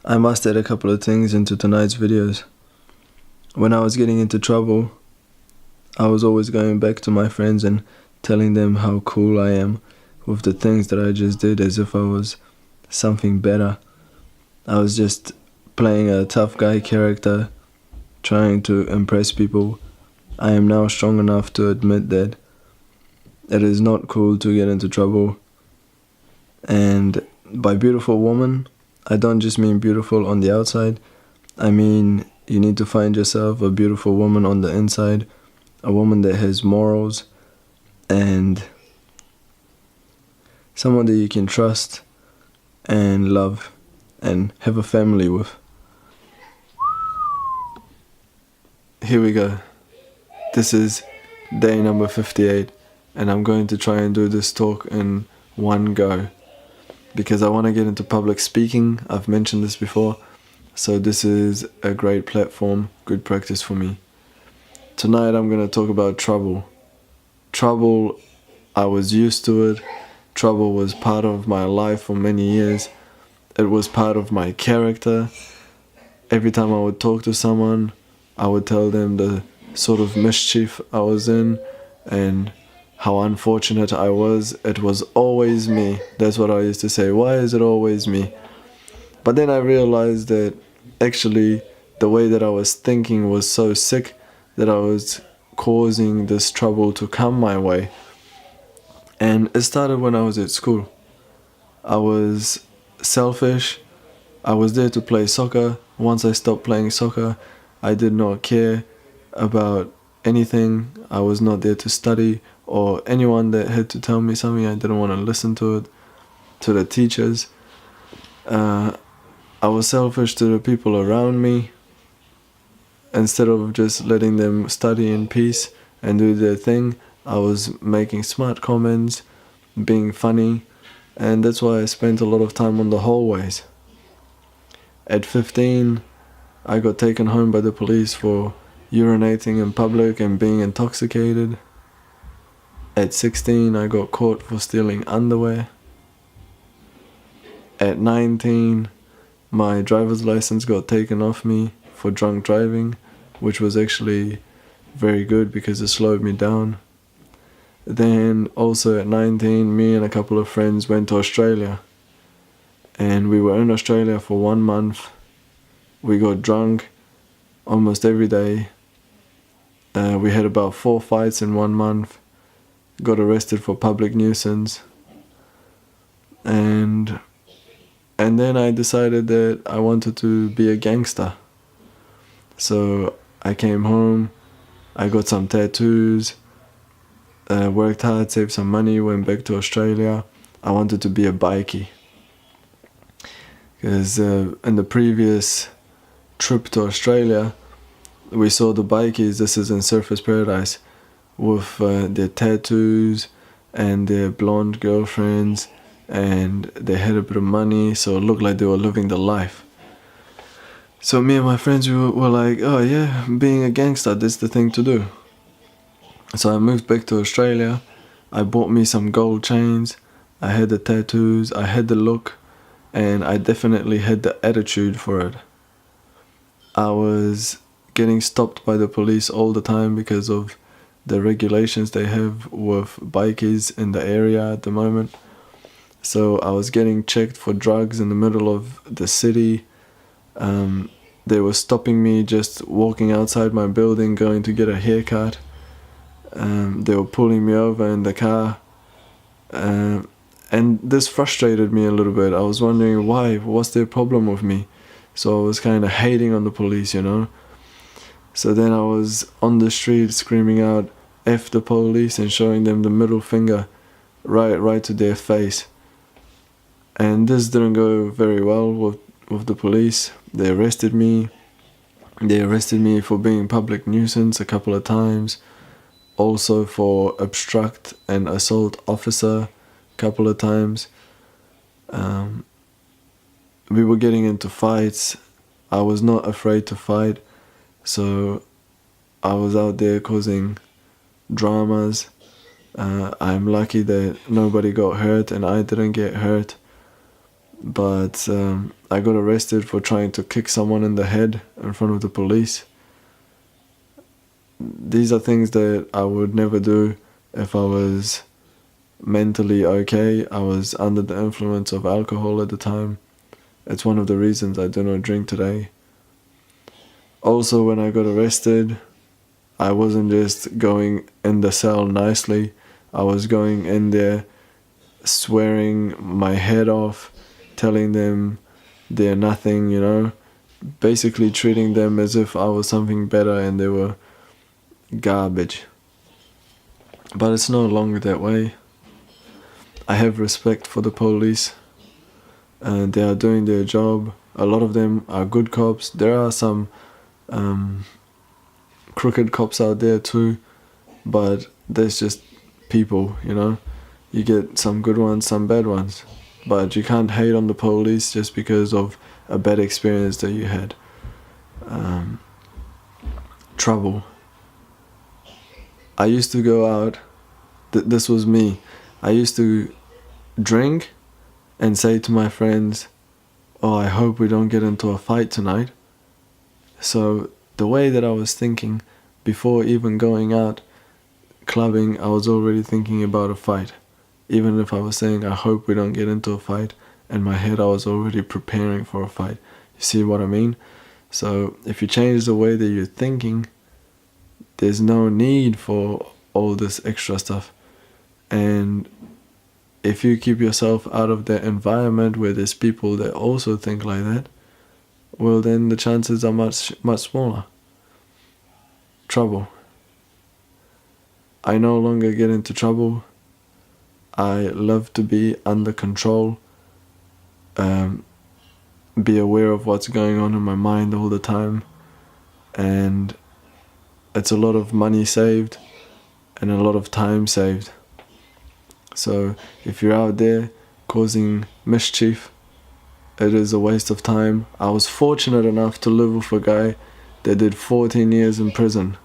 I must add a couple of things into tonight's videos. When I was getting into trouble, I was always going back to my friends and telling them how cool I am with the things that I just did, as if I was something better. I was just playing a tough guy character, trying to impress people. I am now strong enough to admit that it is not cool to get into trouble. And by beautiful woman, I don't just mean beautiful on the outside. I mean, you need to find yourself a beautiful woman on the inside, a woman that has morals, and someone that you can trust and love and have a family with. Here we go. This is day number 58, and I'm going to try and do this talk in one go because I want to get into public speaking. I've mentioned this before, so this is a great platform, good practice for me. Tonight I'm going to talk about trouble. Trouble, I was used to it. Trouble was part of my life for many years. It was part of my character. Every time I would talk to someone, I would tell them the sort of mischief I was in and how unfortunate I was. It was always me. That's what I used to say. Why is it always me? But then I realized that actually the way that I was thinking was so sick that I was causing this trouble to come my way. And it started when I was at school. I was selfish. I was there to play soccer. Once I stopped playing soccer, I did not care about anything. I was not there to study, or anyone that had to tell me something, I didn't want to listen to it, to the teachers. I was selfish to the people around me. Instead of just letting them study in peace and do their thing, I was making smart comments, being funny, and that's why I spent a lot of time on the hallways. At 15, I got taken home by the police for urinating in public and being intoxicated. At 16, I got caught for stealing underwear. At 19, my driver's license got taken off me for drunk driving, which was actually very good because it slowed me down. Then also at 19, me and a couple of friends went to Australia. And we were in Australia for 1 month. We got drunk almost every day. We had about 4 fights in 1 month. Got arrested for public nuisance. And then I decided that I wanted to be a gangster. So I came home, I got some tattoos, worked hard, saved some money, went back to Australia. I wanted to be a bikie. Because in the previous trip to Australia, we saw the bikies, this is in Surfers Paradise, with their tattoos and their blonde girlfriends, and they had a bit of money, so it looked like they were living the life. So me and my friends were like, oh yeah, being a gangster, that's the thing to do. So I moved back to Australia. I bought me some gold chains. I had the tattoos, I had the look, and I definitely had the attitude for it. I was getting stopped by the police all the time because of the regulations they have with bikies in the area at the moment. So I was getting checked for drugs in the middle of the city. They were stopping me just walking outside my building, going to get a haircut. They were pulling me over in the car. And this frustrated me a little bit. I was wondering why, what's their problem with me? So I was kind of hating on the police, you know. So then I was on the street screaming out, F the police, and showing them the middle finger right to their face. And this didn't go very well with the police. They arrested me. They arrested me for being public nuisance a couple of times. Also for obstruct and assault officer a couple of times. We were getting into fights. I was not afraid to fight. So I was out there causing dramas. I'm lucky that nobody got hurt and I didn't get hurt. but I got arrested for trying to kick someone in the head in front of the police. These are things that I would never do if I was mentally okay. I was under the influence of alcohol at the time. It's one of the reasons I do not drink today. Also, when I got arrested, I wasn't just going in the cell nicely. I was going in there swearing my head off, telling them they're nothing, you know, basically treating them as if I was something better and they were garbage. But it's no longer that way. I have respect for the police, and they are doing their job. A lot of them are good cops. There are some crooked cops out there too, but there's just people, you know. You get some good ones, some bad ones, but you can't hate on the police just because of a bad experience that you had. Trouble. I used to go out, this was me, I used to drink and say to my friends, oh, I hope we don't get into a fight tonight. So the way that I was thinking, before even going out clubbing, I was already thinking about a fight. Even if I was saying, I hope we don't get into a fight, in my head I was already preparing for a fight. You see what I mean? So if you change the way that you're thinking, there's no need for all this extra stuff. And if you keep yourself out of the environment where there's people that also think like that, well, then the chances are much smaller. Trouble. I no longer get into trouble. I love to be under control, be aware of what's going on in my mind all the time, and it's a lot of money saved and a lot of time saved. So if you're out there causing mischief, it is a waste of time. I was fortunate enough to live with a guy that did 14 years in prison,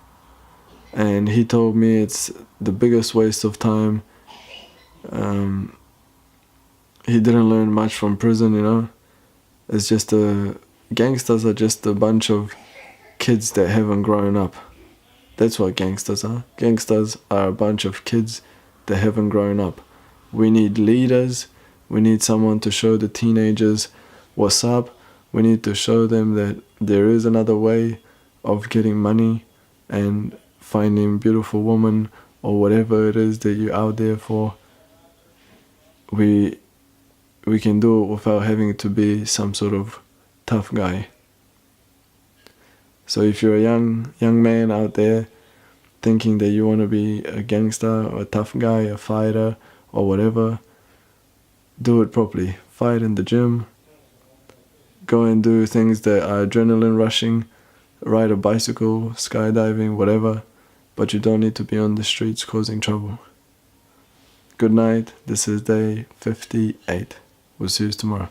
and he told me it's the biggest waste of time. He didn't learn much from prison, you know. It's just gangsters are just a bunch of kids that haven't grown up. That's what gangsters are. Gangsters are a bunch of kids that haven't grown up. We need leaders. We need someone to show the teenagers what's up. We need to show them that there is another way of getting money and finding beautiful woman or whatever it is that you're out there for. We can do it without having to be some sort of tough guy. So if you're a young man out there thinking that you want to be a gangster or a tough guy, a fighter or whatever, do it properly. Fight in the gym. Go and do things that are adrenaline rushing. Ride a bicycle, skydiving, whatever. But you don't need to be on the streets causing trouble. Good night. This is day 58. We'll see you tomorrow.